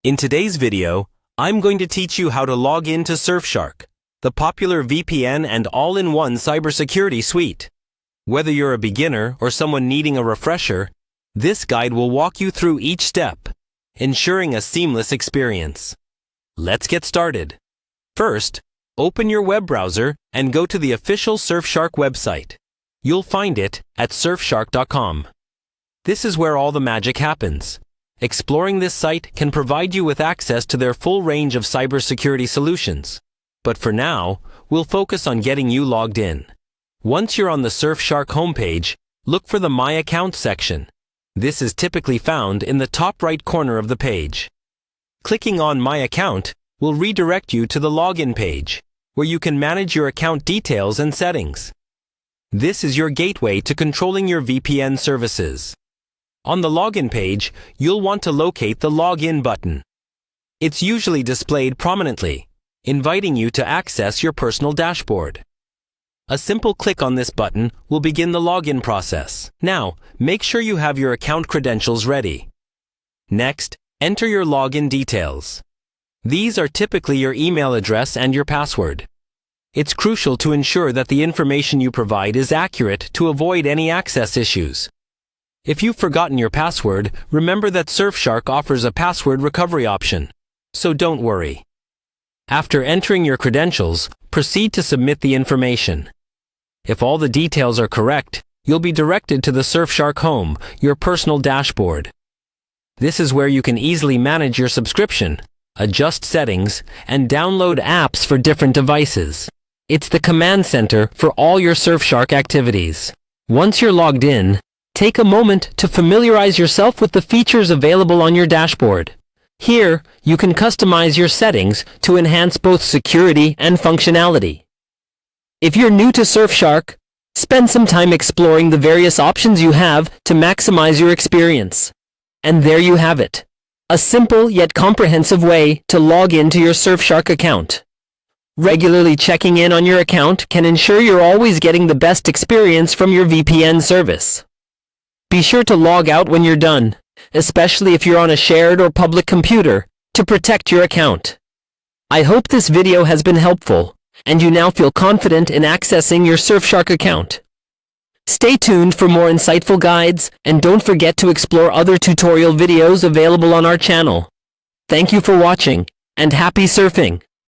In today's video, I'm going to teach you how to log in to Surfshark, the popular VPN and all-in-one cybersecurity suite. Whether you're a beginner or someone needing a refresher, this guide will walk you through each step, ensuring a seamless experience. Let's get started. First, open your web browser and go to the official Surfshark website. You'll find it at surfshark.com. This is where all the magic happens. Exploring this site can provide you with access to their full range of cybersecurity solutions. But for now, we'll focus on getting you logged in. Once you're on the Surfshark homepage, look for the My Account section. This is typically found in the top right corner of the page. Clicking on My Account will redirect you to the login page, where you can manage your account details and settings. This is your gateway to controlling your VPN services. On the login page, you'll want to locate the Login button. It's usually displayed prominently, inviting you to access your personal dashboard. A simple click on this button will begin the login process. Now, make sure you have your account credentials ready. Next, enter your login details. These are typically your email address and your password. It's crucial to ensure that the information you provide is accurate to avoid any access issues. If you've forgotten your password, remember that Surfshark offers a password recovery option, so don't worry. After entering your credentials, proceed to submit the information. If all the details are correct, you'll be directed to the Surfshark Home, your personal dashboard. This is where you can easily manage your subscription, adjust settings, and download apps for different devices. It's the command center for all your Surfshark activities. Once you're logged in, take a moment to familiarize yourself with the features available on your dashboard. Here, you can customize your settings to enhance both security and functionality. If you're new to Surfshark, spend some time exploring the various options you have to maximize your experience. And there you have it. A simple yet comprehensive way to log into your Surfshark account. Regularly checking in on your account can ensure you're always getting the best experience from your VPN service. Be sure to log out when you're done, especially if you're on a shared or public computer, to protect your account. I hope this video has been helpful, and you now feel confident in accessing your Surfshark account. Stay tuned for more insightful guides, and don't forget to explore other tutorial videos available on our channel. Thank you for watching, and happy surfing!